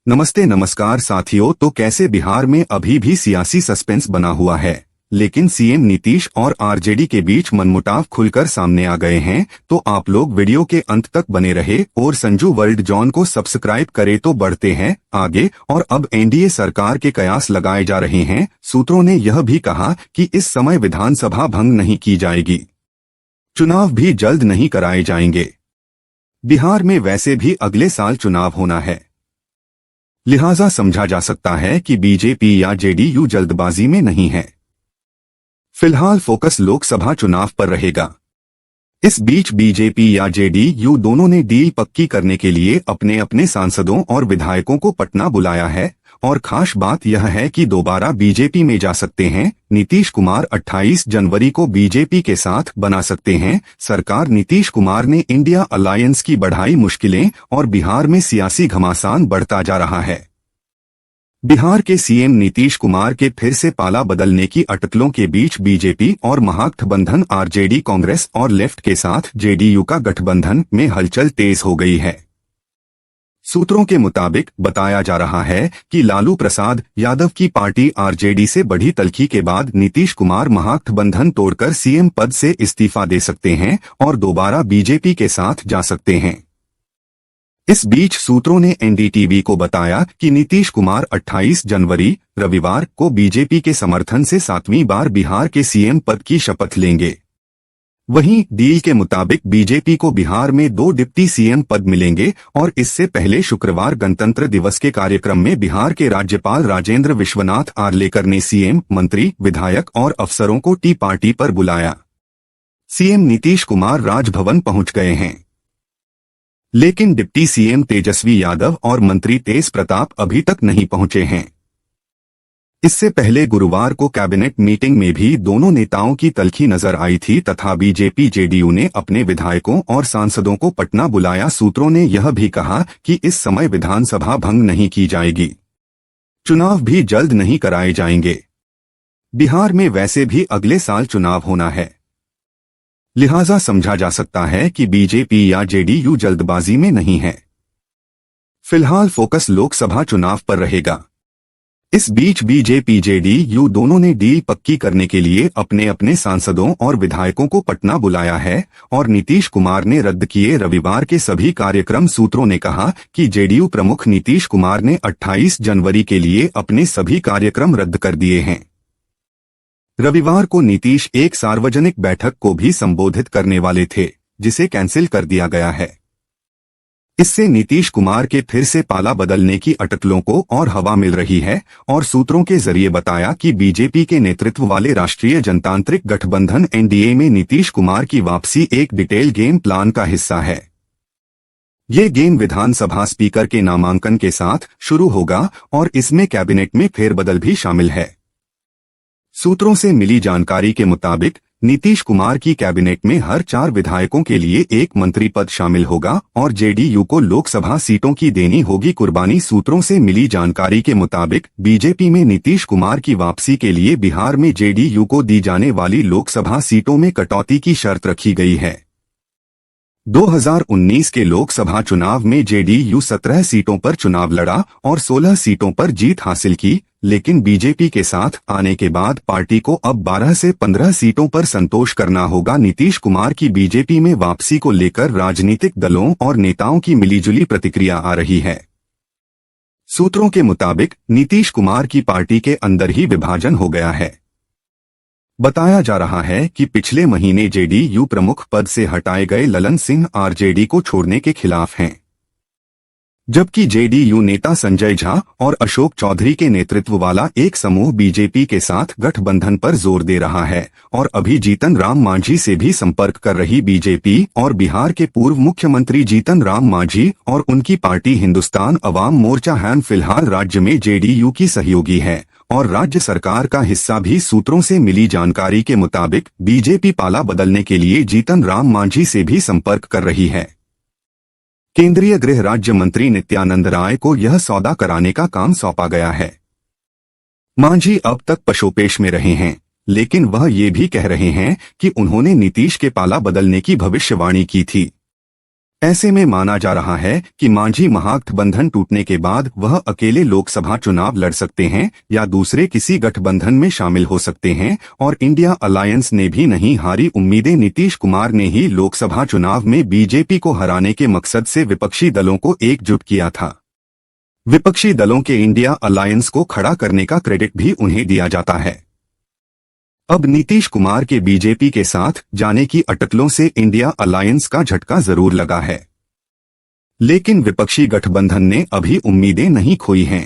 नमस्ते नमस्कार साथियों। तो कैसे बिहार में अभी भी सियासी सस्पेंस बना हुआ है, लेकिन सीएम नीतीश और आरजेडी के बीच मनमुटाव खुलकर सामने आ गए हैं। तो आप लोग वीडियो के अंत तक बने रहे और संजू वर्ल्ड जॉन को सब्सक्राइब करे। तो बढ़ते हैं आगे। और अब एनडीए सरकार के कयास लगाए जा रहे हैं। सूत्रों ने यह भी कहा कि इस समय विधानसभा भंग नहीं की जाएगी, चुनाव भी जल्द नहीं कराए जाएंगे। बिहार में वैसे भी अगले साल चुनाव होना है, लिहाजा समझा जा सकता है कि बीजेपी या जेडीयू जल्दबाजी में नहीं है। फिलहाल फोकस लोकसभा चुनाव पर रहेगा। इस बीच बीजेपी या जेडीयू दोनों ने डील पक्की करने के लिए अपने अपने सांसदों और विधायकों को पटना बुलाया है। और खास बात यह है कि दोबारा बीजेपी में जा सकते हैं। नीतीश कुमार 28 जनवरी को बीजेपी के साथ बना सकते हैं सरकार। नीतीश कुमार ने इंडिया अलायंस की बढ़ाई मुश्किलें और बिहार में सियासी घमासान बढ़ता जा रहा है। बिहार के सीएम नीतीश कुमार के फिर से पाला बदलने की अटकलों के बीच बीजेपी और महागठबंधन आरजेडी, कांग्रेस और लेफ्ट के साथ जेडीयू का गठबंधन में हलचल तेज हो गई है। सूत्रों के मुताबिक बताया जा रहा है कि लालू प्रसाद यादव की पार्टी आरजेडी से बढ़ी तल्खी के बाद नीतीश कुमार महागठबंधन तोड़कर सीएम पद से इस्तीफा दे सकते हैं और दोबारा बीजेपी के साथ जा सकते हैं। इस बीच सूत्रों ने एनडीटीवी को बताया कि नीतीश कुमार 28 जनवरी रविवार को बीजेपी के समर्थन से 7वीं बार बिहार के सीएम पद की शपथ लेंगे। वहीं डील के मुताबिक बीजेपी को बिहार में 2 डिप्टी सीएम पद मिलेंगे और इससे पहले शुक्रवार गणतंत्र दिवस के कार्यक्रम में बिहार के राज्यपाल राजेंद्र विश्वनाथ आर्लेकर ने सीएम, मंत्री, विधायक और अफसरों को टी पार्टी पर बुलाया। सीएम नीतीश कुमार राजभवन पहुंच गए हैं, लेकिन डिप्टी सीएम तेजस्वी यादव और मंत्री तेज प्रताप अभी तक नहीं पहुंचे हैं। इससे पहले गुरुवार को कैबिनेट मीटिंग में भी दोनों नेताओं की तल्खी नजर आई थी तथा बीजेपी जेडीयू ने अपने विधायकों और सांसदों को पटना बुलाया। सूत्रों ने यह भी कहा कि इस समय विधानसभा भंग नहीं की जाएगी, चुनाव भी जल्द नहीं कराए जाएंगे। बिहार में वैसे भी अगले साल चुनाव होना है, लिहाजा समझा जा सकता है कि बीजेपी या जेडीयू जल्दबाजी में नहीं है। फिलहाल फोकस लोकसभा चुनाव पर रहेगा। इस बीच बीजेपी जेडीयू दोनों ने डील पक्की करने के लिए अपने अपने सांसदों और विधायकों को पटना बुलाया है और नीतीश कुमार ने रद्द किए रविवार के सभी कार्यक्रम। सूत्रों ने कहा कि जेडीयू प्रमुख नीतीश कुमार ने 28 जनवरी के लिए अपने सभी कार्यक्रम रद्द कर दिए हैं। रविवार को नीतीश एक सार्वजनिक बैठक को भी संबोधित करने वाले थे, जिसे कैंसिल कर दिया गया है। इससे नीतीश कुमार के फिर से पाला बदलने की अटकलों को और हवा मिल रही है। और सूत्रों के जरिए बताया कि बीजेपी के नेतृत्व वाले राष्ट्रीय जनतांत्रिक गठबंधन एनडीए में नीतीश कुमार की वापसी एक डिटेल गेम प्लान का हिस्सा है। ये गेम विधानसभा स्पीकर के नामांकन के साथ शुरू होगा और इसमें कैबिनेट में फेरबदल भी शामिल है। सूत्रों से मिली जानकारी के मुताबिक नीतीश कुमार की कैबिनेट में हर 4 विधायकों के लिए एक मंत्री पद शामिल होगा और जेडीयू को लोकसभा सीटों की देनी होगी कुर्बानी। सूत्रों से मिली जानकारी के मुताबिक बीजेपी में नीतीश कुमार की वापसी के लिए बिहार में जेडीयू को दी जाने वाली लोकसभा सीटों में कटौती की शर्त रखी गई है। 2019 के लोकसभा चुनाव में जेडीयू 17 सीटों पर चुनाव लड़ा और 16 सीटों पर जीत हासिल की, लेकिन बीजेपी के साथ आने के बाद पार्टी को अब 12 से 15 सीटों पर संतोष करना होगा। नीतीश कुमार की बीजेपी में वापसी को लेकर राजनीतिक दलों और नेताओं की मिलीजुली प्रतिक्रिया आ रही है। सूत्रों के मुताबिक नीतीश कुमार की पार्टी के अंदर ही विभाजन हो गया है। बताया जा रहा है कि पिछले महीने जेडीयू प्रमुख पद से हटाए गए ललन सिंह आरजेडी को छोड़ने के खिलाफ हैं, जबकि जेडीयू नेता संजय झा और अशोक चौधरी के नेतृत्व वाला एक समूह बीजेपी के साथ गठबंधन पर जोर दे रहा है। और अभी जीतन राम मांझी से भी संपर्क कर रही बीजेपी और बिहार के पूर्व मुख्यमंत्री जीतन राम मांझी और उनकी पार्टी हिंदुस्तान अवाम मोर्चा हैन फिलहाल राज्य में जेडीयू की सहयोगी है और राज्य सरकार का हिस्सा भी। सूत्रों से मिली जानकारी के मुताबिक बीजेपी पाला बदलने के लिए जीतन राम मांझी से भी संपर्क कर रही है। केंद्रीय गृह राज्य मंत्री नित्यानंद राय को यह सौदा कराने का काम सौंपा गया है। मांझी अब तक पशोपेश में रहे हैं, लेकिन वह ये भी कह रहे हैं कि उन्होंने नीतीश के पाला बदलने की भविष्यवाणी की थी। ऐसे में माना जा रहा है कि मांझी महागठबंधन टूटने के बाद वह अकेले लोकसभा चुनाव लड़ सकते हैं या दूसरे किसी गठबंधन में शामिल हो सकते हैं और इंडिया अलायंस ने भी नहीं हारी उम्मीदें। नीतीश कुमार ने ही लोकसभा चुनाव में बीजेपी को हराने के मकसद से विपक्षी दलों को एकजुट किया था। विपक्षी दलों के इंडिया अलायंस को खड़ा करने का क्रेडिट भी उन्हें दिया जाता है। अब नीतीश कुमार के बीजेपी के साथ जाने की अटकलों से इंडिया अलायंस का झटका जरूर लगा है, लेकिन विपक्षी गठबंधन ने अभी उम्मीदें नहीं खोई हैं।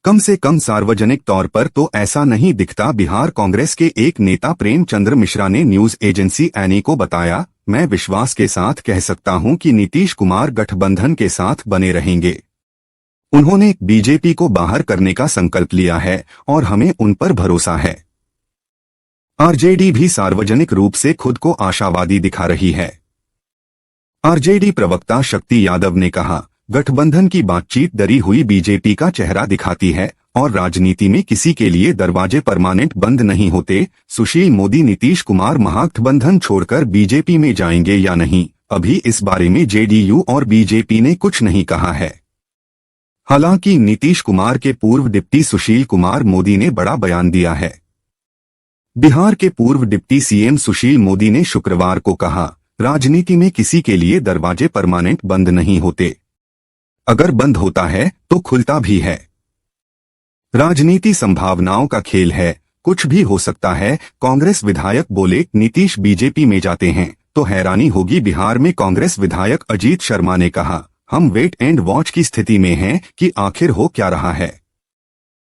कम से कम सार्वजनिक तौर पर तो ऐसा नहीं दिखता। बिहार कांग्रेस के एक नेता प्रेमचंद्र मिश्रा ने न्यूज एजेंसी एनी को बताया, मैं विश्वास के साथ कह सकता हूं कि नीतीश कुमार गठबंधन के साथ बने रहेंगे। उन्होंने बीजेपी को बाहर करने का संकल्प लिया है और हमें उन पर भरोसा है। आरजेडी भी सार्वजनिक रूप से खुद को आशावादी दिखा रही है। आरजेडी प्रवक्ता शक्ति यादव ने कहा, गठबंधन की बातचीत डरी हुई बीजेपी का चेहरा दिखाती है और राजनीति में किसी के लिए दरवाजे परमानेंट बंद नहीं होते। सुशील मोदी नीतीश कुमार महागठबंधन छोड़कर बीजेपी में जाएंगे या नहीं, अभी इस बारे में जेडीयू और बीजेपी ने कुछ नहीं कहा है। हालांकि नीतीश कुमार के पूर्व डिप्टी सुशील कुमार मोदी ने बड़ा बयान दिया है। बिहार के पूर्व डिप्टी सीएम सुशील मोदी ने शुक्रवार को कहा, राजनीति में किसी के लिए दरवाजे परमानेंट बंद नहीं होते, अगर बंद होता है तो खुलता भी है। राजनीति संभावनाओं का खेल है, कुछ भी हो सकता है। कांग्रेस विधायक बोले, नीतीश बीजेपी में जाते हैं तो हैरानी होगी। बिहार में कांग्रेस विधायक अजीत शर्मा ने कहा, हम वेट एंड वॉच की स्थिति में हैं कि आखिर हो क्या रहा है।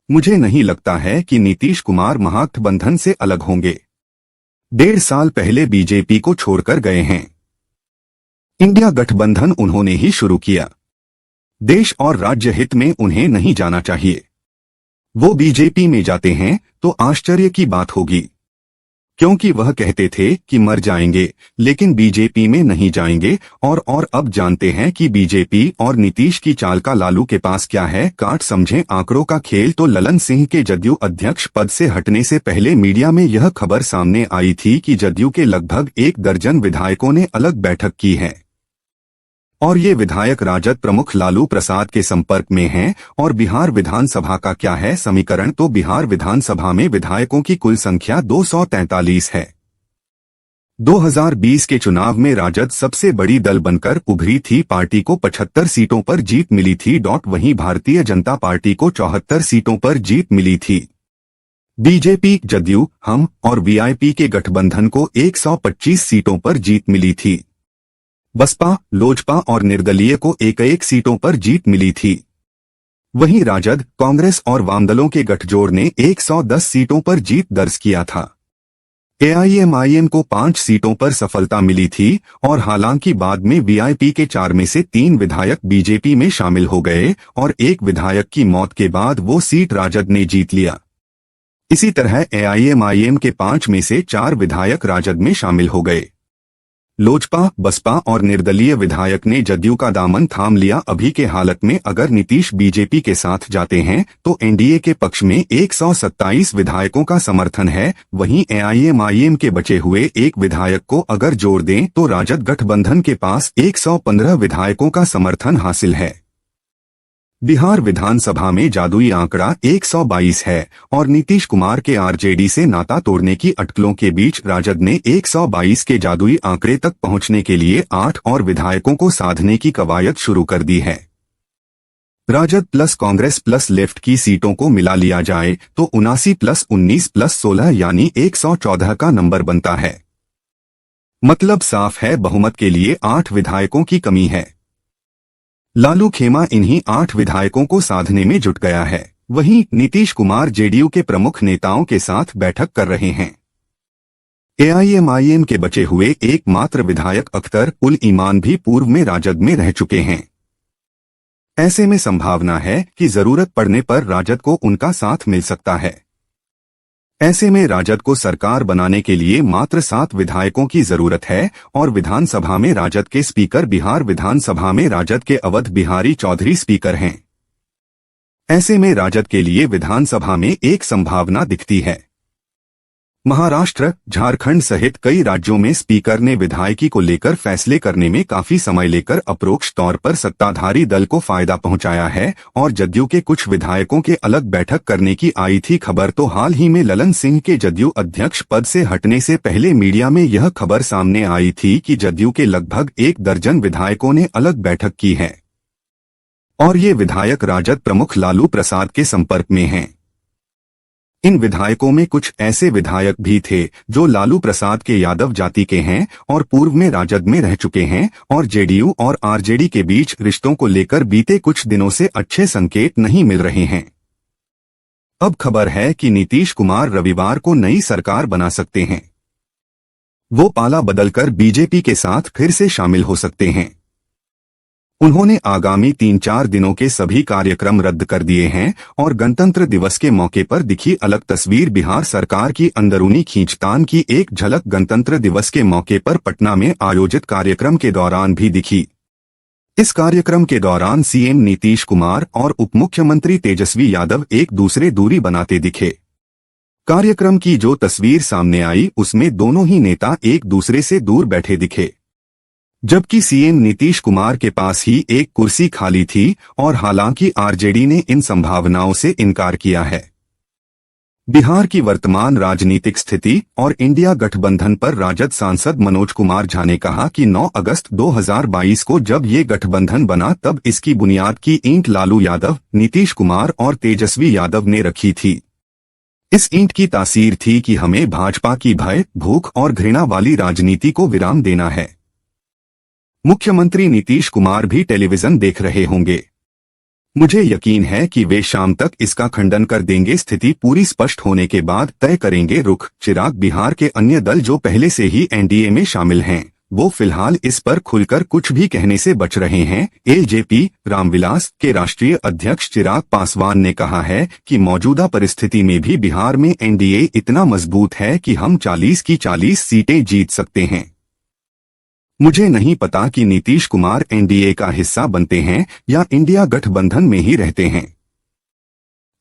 मुझे नहीं लगता है कि नीतीश कुमार महागठबंधन से अलग होंगे। 1.5 साल पहले बीजेपी को छोड़कर गए हैं। इंडिया गठबंधन उन्होंने ही शुरू किया। देश और राज्य हित में उन्हें नहीं जाना चाहिए। वो बीजेपी में जाते हैं तो आश्चर्य की बात होगी, क्योंकि वह कहते थे कि मर जाएंगे लेकिन बीजेपी में नहीं जाएंगे। और अब जानते हैं कि बीजेपी और नीतीश की चाल का लालू के पास क्या है। काट समझें आंकड़ों का खेल तो ललन सिंह के जदयू अध्यक्ष पद से हटने से पहले मीडिया में यह खबर सामने आई थी कि जदयू के लगभग 1 दर्जन विधायकों ने अलग बैठक की है और ये विधायक राजद प्रमुख लालू प्रसाद के संपर्क में हैं। और बिहार विधानसभा का क्या है समीकरण, तो बिहार विधानसभा में विधायकों की कुल संख्या 243 है। 2020 के चुनाव में राजद सबसे बड़ी दल बनकर उभरी थी। पार्टी को 75 सीटों पर जीत मिली थी। वहीं भारतीय जनता पार्टी को 74 सीटों पर जीत मिली थी। बीजेपी, जदयू, हम और वीआईपी के गठबंधन को 125 सीटों पर जीत मिली थी। बसपा, लोजपा और निर्दलीय को 1-1 सीटों पर जीत मिली थी। वहीं राजद, कांग्रेस और वामदलों के गठजोड़ ने 110 सीटों पर जीत दर्ज किया था। एआईएमआईएम को 5 सीटों पर सफलता मिली थी और हालांकि बाद में वीआईपी के 4 में से 3 विधायक बीजेपी में शामिल हो गए और एक विधायक की मौत के बाद वो सीट राजद ने जीत लिया। इसी तरह एआईएमआईएम के 5 में से 4 विधायक राजद में शामिल हो गए। लोजपा, बसपा और निर्दलीय विधायक ने जदयू का दामन थाम लिया। अभी के हालत में अगर नीतीश बीजेपी के साथ जाते हैं तो एनडीए के पक्ष में 127 विधायकों का समर्थन है। वहीं एआईएमआईएम के बचे हुए एक विधायक को अगर जोड़ दें तो राजद गठबंधन के पास 115 विधायकों का समर्थन हासिल है। बिहार विधानसभा में जादुई आंकड़ा 122 है और नीतीश कुमार के आरजेडी से नाता तोड़ने की अटकलों के बीच राजद ने 122 के जादुई आंकड़े तक पहुंचने के लिए 8 और विधायकों को साधने की कवायद शुरू कर दी है। RJD plus Congress plus left की सीटों को मिला लिया जाए तो 79 + 19 + 16 यानी 114 का नंबर बनता है। मतलब साफ है, बहुमत के लिए 8 विधायकों की कमी है। लालू खेमा इन्हीं 8 विधायकों को साधने में जुट गया है। वहीं नीतीश कुमार जेडीयू के प्रमुख नेताओं के साथ बैठक कर रहे हैं। एआईएमआईएम के बचे हुए एकमात्र विधायक अख्तर उल ईमान भी पूर्व में राजद में रह चुके हैं। ऐसे में संभावना है कि जरूरत पड़ने पर राजद को उनका साथ मिल सकता है। ऐसे में राजद को सरकार बनाने के लिए मात्र 7 विधायकों की जरूरत है और विधानसभा में राजद के स्पीकर बिहार विधानसभा में राजद के अवध बिहारी चौधरी स्पीकर हैं। ऐसे में राजद के लिए विधानसभा में एक संभावना दिखती है। महाराष्ट्र, झारखंड सहित कई राज्यों में स्पीकर ने विधायकी को लेकर फैसले करने में काफी समय लेकर अपरोक्ष तौर पर सत्ताधारी दल को फायदा पहुंचाया है और जदयू के कुछ विधायकों के अलग बैठक करने की आई थी खबर। तो हाल ही में ललन सिंह के जदयू अध्यक्ष पद से हटने से पहले मीडिया में यह खबर सामने आई थी कि जदयू के लगभग 1 दर्जन विधायकों ने अलग बैठक की है और ये विधायक राजद प्रमुख लालू प्रसाद के संपर्क में हैं। इन विधायकों में कुछ ऐसे विधायक भी थे जो लालू प्रसाद के यादव जाति के हैं और पूर्व में राजद में रह चुके हैं और जेडीयू और आरजेडी के बीच रिश्तों को लेकर बीते कुछ दिनों से अच्छे संकेत नहीं मिल रहे हैं। अब खबर है कि नीतीश कुमार रविवार को नई सरकार बना सकते हैं। वो पाला बदलकर बीजेपी के साथ फिर से शामिल हो सकते हैं। उन्होंने आगामी 3-4 दिनों के सभी कार्यक्रम रद्द कर दिए हैं और गणतंत्र दिवस के मौके पर दिखी अलग तस्वीर बिहार सरकार की अंदरूनी खींचतान की एक झलक गणतंत्र दिवस के मौके पर पटना में आयोजित कार्यक्रम के दौरान भी दिखी। इस कार्यक्रम के दौरान सीएम नीतीश कुमार और उपमुख्यमंत्री तेजस्वी यादव एक दूसरे दूरी बनाते दिखे। कार्यक्रम की जो तस्वीर सामने आई उसमें दोनों ही नेता एक दूसरे से दूर बैठे दिखे, जबकि सीएम नीतीश कुमार के पास ही एक कुर्सी खाली थी और हालांकि आरजेडी ने इन संभावनाओं से इनकार किया है। बिहार की वर्तमान राजनीतिक स्थिति और इंडिया गठबंधन पर राजद सांसद मनोज कुमार झा ने कहा कि 9 अगस्त 2022 को जब ये गठबंधन बना तब इसकी बुनियाद की ईंट लालू यादव, नीतीश कुमार और तेजस्वी यादव ने रखी थी। इस ईंट की तासीर थी कि हमें भाजपा की भय, भूख और घृणा वाली राजनीति को विराम देना है। मुख्यमंत्री नीतीश कुमार भी टेलीविजन देख रहे होंगे। मुझे यकीन है कि वे शाम तक इसका खंडन कर देंगे। स्थिति पूरी स्पष्ट होने के बाद तय करेंगे रुख। चिराग, बिहार के अन्य दल जो पहले से ही एनडीए में शामिल हैं, वो फिलहाल इस पर खुलकर कुछ भी कहने से बच रहे हैं। एलजेपी रामविलास के राष्ट्रीय अध्यक्ष चिराग पासवान ने कहा है कि मौजूदा परिस्थिति में भी बिहार में एनडीए इतना मजबूत है कि हम 40 की 40 सीटें जीत सकते हैं। मुझे नहीं पता कि नीतीश कुमार एनडीए का हिस्सा बनते हैं या इंडिया गठबंधन में ही रहते हैं।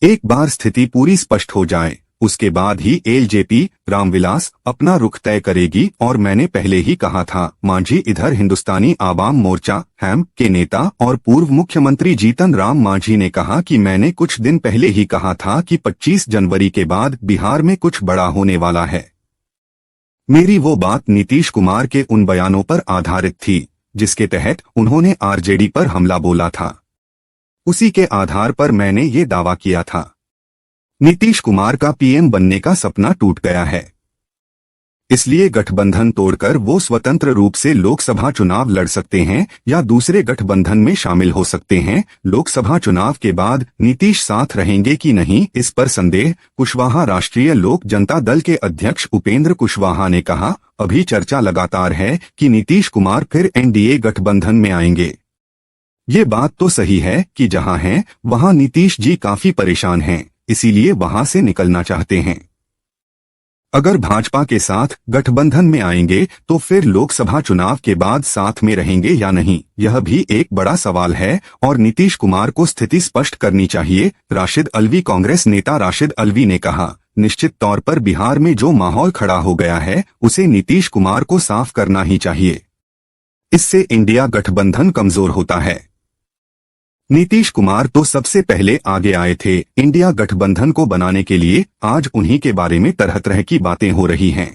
एक बार स्थिति पूरी स्पष्ट हो जाए उसके बाद ही एलजेपी रामविलास अपना रुख तय करेगी। और मैंने पहले ही कहा था, मांझी इधर हिंदुस्तानी आवाम मोर्चा हैम के नेता और पूर्व मुख्यमंत्री जीतन राम मांझी ने कहा कि मैंने कुछ दिन पहले ही कहा था कि 25 जनवरी के बाद बिहार में कुछ बड़ा होने वाला है। मेरी वो बात नीतीश कुमार के उन बयानों पर आधारित थी जिसके तहत उन्होंने आरजेडी पर हमला बोला था। उसी के आधार पर मैंने ये दावा किया था। नीतीश कुमार का पीएम बनने का सपना टूट गया है, इसलिए गठबंधन तोड़कर वो स्वतंत्र रूप से लोकसभा चुनाव लड़ सकते हैं या दूसरे गठबंधन में शामिल हो सकते हैं। लोकसभा चुनाव के बाद नीतीश साथ रहेंगे कि नहीं, इस पर संदेह। कुशवाहा राष्ट्रीय लोक जनता दल के अध्यक्ष उपेंद्र कुशवाहा ने कहा, अभी चर्चा लगातार है कि नीतीश कुमार फिर एनडीए गठबंधन में आएंगे। ये बात तो सही है कि जहां हैं वहां नीतीश जी काफी परेशान हैं, इसीलिए वहां से निकलना चाहते हैं। अगर भाजपा के साथ गठबंधन में आएंगे तो फिर लोकसभा चुनाव के बाद साथ में रहेंगे या नहीं, यह भी एक बड़ा सवाल है और नीतीश कुमार को स्थिति स्पष्ट करनी चाहिए। राशिद अल्वी कांग्रेस नेता राशिद अल्वी ने कहा, निश्चित तौर पर बिहार में जो माहौल खड़ा हो गया है उसे नीतीश कुमार को साफ करना ही चाहिए। इससे इंडिया गठबंधन कमजोर होता है। नीतीश कुमार तो सबसे पहले आगे आए थे इंडिया गठबंधन को बनाने के लिए। आज उन्हीं के बारे में तरह तरह की बातें हो रही हैं।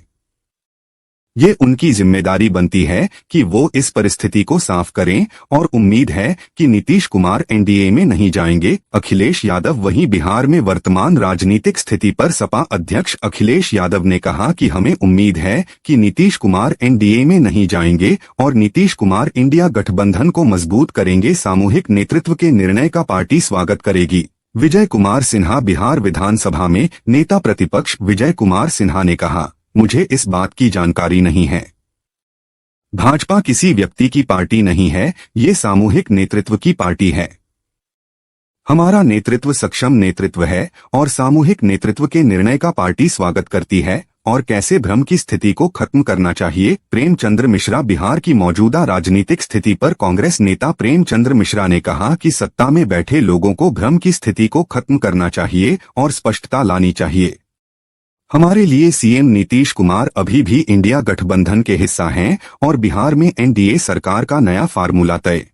ये उनकी जिम्मेदारी बनती है कि वो इस परिस्थिति को साफ करें और उम्मीद है कि नीतीश कुमार एनडीए में नहीं जाएंगे। अखिलेश यादव वहीं बिहार में वर्तमान राजनीतिक स्थिति पर सपा अध्यक्ष अखिलेश यादव ने कहा कि हमें उम्मीद है कि नीतीश कुमार एनडीए में नहीं जाएंगे और नीतीश कुमार इंडिया गठबंधन को मजबूत करेंगे। सामूहिक नेतृत्व के निर्णय का पार्टी स्वागत करेगी। विजय कुमार सिन्हा बिहार विधानसभा में नेता प्रतिपक्ष विजय कुमार सिन्हा ने कहा, मुझे इस बात की जानकारी नहीं है। भाजपा किसी व्यक्ति की पार्टी नहीं है, ये सामूहिक नेतृत्व की पार्टी है। हमारा नेतृत्व सक्षम नेतृत्व है और सामूहिक नेतृत्व के निर्णय का पार्टी स्वागत करती है और कैसे भ्रम की स्थिति को खत्म करना चाहिए। प्रेमचंद्र मिश्रा बिहार की मौजूदा राजनीतिक स्थिति पर कांग्रेस नेता प्रेमचंद्र मिश्रा ने कहा कि सत्ता में बैठे लोगों को भ्रम की स्थिति को खत्म करना चाहिए और स्पष्टता लानी चाहिए। हमारे लिए सीएम नीतीश कुमार अभी भी इंडिया गठबंधन के हिस्सा हैं और बिहार में एनडीए सरकार का नया फार्मूला तय।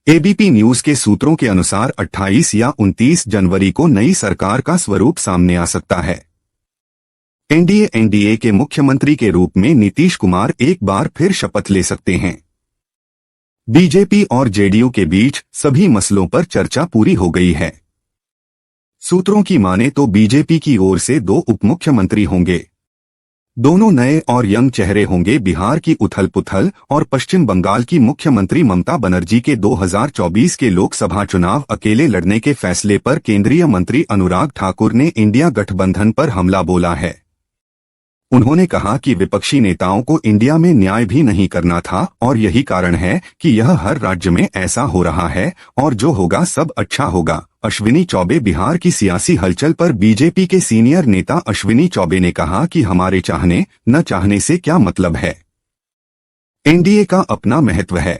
एबीपी न्यूज के सूत्रों के अनुसार 28 या 29 जनवरी को नई सरकार का स्वरूप सामने आ सकता है। एनडीए के मुख्यमंत्री के रूप में नीतीश कुमार एक बार फिर शपथ ले सकते हैं। बीजेपी और जेडीयू के बीच सभी मसलों पर चर्चा पूरी हो गई है। सूत्रों की माने तो बीजेपी की ओर से 2 उप मुख्यमंत्री होंगे। दोनों नए और यंग चेहरे होंगे। बिहार की उथल-पुथल और पश्चिम बंगाल की मुख्यमंत्री ममता बनर्जी के 2024 के लोकसभा चुनाव अकेले लड़ने के फैसले पर केंद्रीय मंत्री अनुराग ठाकुर ने इंडिया गठबंधन पर हमला बोला है। उन्होंने कहा कि विपक्षी नेताओं को इंडिया में न्याय भी नहीं करना था और यही कारण है कि यह हर राज्य में ऐसा हो रहा है और जो होगा सब अच्छा होगा। अश्विनी चौबे। बिहार की सियासी हलचल पर बीजेपी के सीनियर नेता अश्विनी चौबे ने कहा कि हमारे चाहने न चाहने से क्या मतलब है, एनडीए का अपना महत्व है।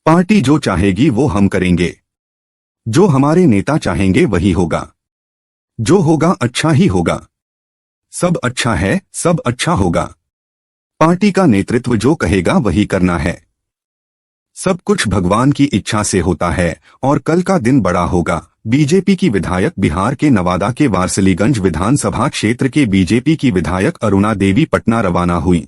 पार्टी जो चाहेगी वो हम करेंगे, जो हमारे नेता चाहेंगे वही होगा, जो होगा अच्छा ही होगा। सब अच्छा है, सब अच्छा होगा। पार्टी का नेतृत्व जो कहेगा वही करना है। सब कुछ भगवान की इच्छा से होता है और कल का दिन बड़ा होगा। बीजेपी की विधायक। बिहार के नवादा के वारसलीगंज विधानसभा क्षेत्र के बीजेपी की विधायक अरुणा देवी पटना रवाना हुई।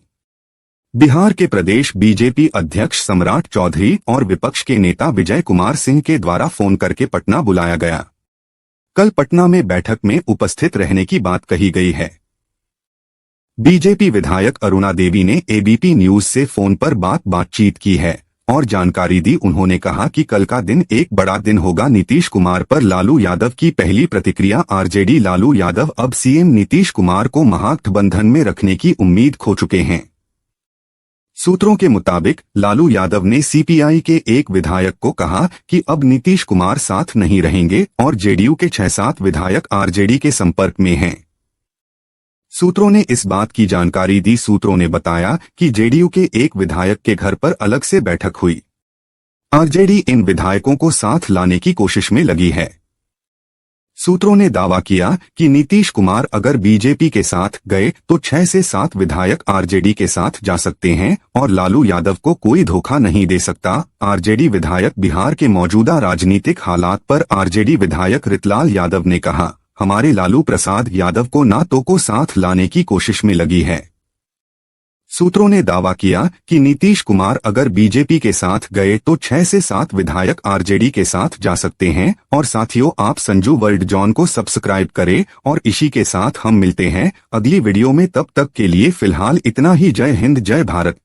बिहार के प्रदेश बीजेपी अध्यक्ष सम्राट चौधरी और विपक्ष के नेता विजय कुमार सिंह के द्वारा फोन करके पटना बुलाया गया। कल पटना में बैठक में उपस्थित रहने की बात कही गई है। बीजेपी विधायक अरुणा देवी ने एबीपी न्यूज से फोन पर बातचीत की है और जानकारी दी। उन्होंने कहा कि कल का दिन एक बड़ा दिन होगा। नीतीश कुमार पर लालू यादव की पहली प्रतिक्रिया। आरजेडी। लालू यादव अब सीएम नीतीश कुमार को महागठबंधन में रखने की उम्मीद खो चुके हैं। सूत्रों के मुताबिक लालू यादव ने सीपीआई के एक विधायक को कहा कि अब नीतीश कुमार साथ नहीं रहेंगे और जेडीयू के 6-7 विधायक आरजेडी के संपर्क में हैं। सूत्रों ने इस बात की जानकारी दी। सूत्रों ने बताया कि जेडीयू के एक विधायक के घर पर अलग से बैठक हुई। आरजेडी इन विधायकों को साथ लाने की कोशिश में लगी है। सूत्रों ने दावा किया कि नीतीश कुमार अगर बीजेपी के साथ गए तो 6 से 7 विधायक आरजेडी के साथ जा सकते हैं और लालू यादव को कोई धोखा नहीं दे सकता। आरजेडी विधायक। बिहार के मौजूदा राजनीतिक हालात पर आरजेडी विधायक रितलाल यादव ने कहा, हमारे लालू प्रसाद यादव को नातो को साथ लाने की कोशिश में लगी है। सूत्रों ने दावा किया कि नीतीश कुमार अगर बीजेपी के साथ गए तो 6 से 7 विधायक आरजेडी के साथ जा सकते हैं। और साथियों, आप संजू वर्ल्ड जॉन को सब्सक्राइब करें और इसी के साथ हम मिलते हैं अगली वीडियो में। तब तक के लिए फिलहाल इतना ही। जय हिंद, जय भारत।